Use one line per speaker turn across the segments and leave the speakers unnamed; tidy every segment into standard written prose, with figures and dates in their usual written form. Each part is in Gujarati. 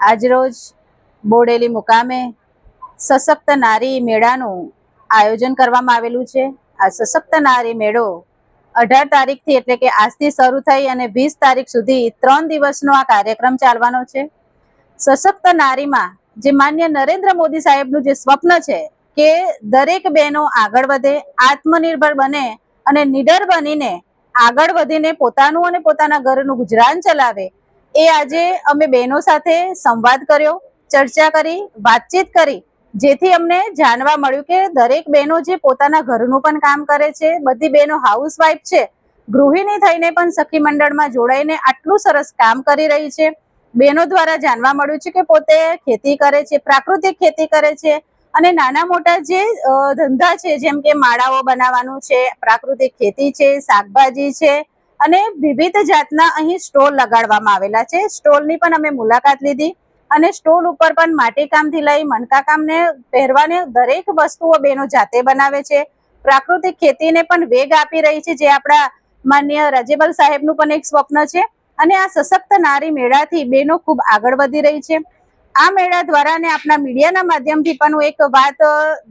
આજરોજ બોડેલી મુકામે સશક્ત નારી મેળાનું આયોજન કરવામાં આવેલું છે। આ સશક્ત નારી મેળો 18 તારીખથી એટલે કે આજથી શરૂ થઈ અને 20 તારીખ સુધી 3 દિવસનો આ કાર્યક્રમ ચાલવાનો છે। સશક્ત નારીમાં જે માન્ય નરેન્દ્ર મોદી સાહેબનું જે સ્વપ્ન છે કે દરેક બહેનો આગળ વધે, આત્મનિર્ભર બને અને નિડર બનીને આગળ વધીને પોતાનું અને પોતાના ઘરનું ગુજરાન ચલાવે, એ આજે અમે બહેનો સાથે સંવાદ કર્યો, ચર્ચા કરી, વાતચીત કરી, જેથી અમને જાણવા મળ્યું કે દરેક બહેનો જે પોતાના ઘરનું પણ કામ કરે છે, બધી બહેનો હાઉસવાઈફ છે, ગૃહિણી થઈને પણ સખી મંડળમાં જોડાઈને આટલું સરસ કામ કરી રહી છે। બહેનો દ્વારા જાણવા મળ્યું છે કે પોતે ખેતી કરે છે, પ્રાકૃતિક ખેતી કરે છે અને નાના મોટા જે ધંધા છે, જેમ કે માળાઓ બનાવવાનું છે, પ્રાકૃતિક ખેતી છે, શાકભાજી છે અને વિવિધ જાતના અહીં સ્ટોલ લગાડવામાં આવેલા છે। સ્ટોલની પણ અમે મુલાકાત લીધી અને સ્ટોલ ઉપર પણ માટીકામથી લઈ મણકાકામને પહેરવાની દરેક વસ્તુઓ બહેનો જાતે બનાવે છે। પ્રાકૃતિક ખેતીને પણ વેગ આપી રહી છે, જે આપણા માન્ય રાજ્યપાલ સાહેબનું પણ એક સ્વપ્ન છે અને આ સશક્ત નારી મેળાથી બહેનો ખૂબ આગળ વધી રહી છે। આ મેળા દ્વારા અને આપણા મીડિયાના માધ્યમથી પણ હું એક વાત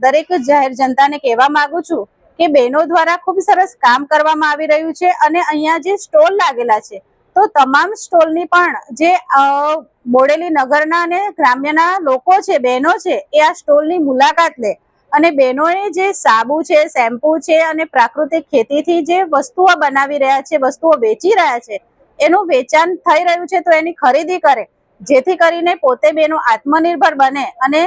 દરેક જાહેર જનતાને કહેવા માંગુ છું કે બહેનો દ્વારા ખૂબ સરસ કામ કરવામાં આવી રહ્યું છે અને અહીંયા જે સ્ટોલ લાગેલા છે, તો તમામ સ્ટોલની પણ જે બોડેલી નગરના અને ગ્રામ્યના લોકો છે, બહેનો છે, એ આ સ્ટોલની મુલાકાત લે અને બહેનોએ જે સાબુ છે, શેમ્પૂ છે અને પ્રાકૃતિક ખેતીથી જે વસ્તુઓ બનાવી રહ્યા છે, વસ્તુઓ વેચી રહ્યા છે, એનું વેચાણ થઈ રહ્યું છે, તો એની ખરીદી કરે, જેથી કરીને પોતે બહેનો આત્મનિર્ભર બને અને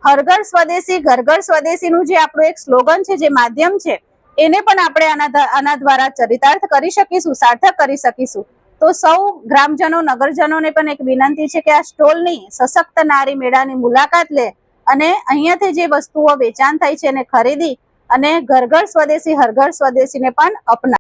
હર ઘર સ્વદેશી ઘર ઘર સ્વદેશીનું જે આપણું એક સ્લોગન છે, જે માધ્યમ છે, એને પણ આપણે આના દ્વારા ચરિતાર્થ કરી શકીશું, સાર્થક કરી શકીશું। તો સૌ ગ્રામજનો, નગરજનોને પણ એક વિનંતી છે કે આ સ્ટોલની સશક્ત નારી મેળાની મુલાકાત લે અને અહીંયાથી જે વસ્તુઓ વેચાણ થાય છે એને ખરીદી અને ઘર ઘર સ્વદેશી હર ઘર સ્વદેશીને પણ અપનાવે।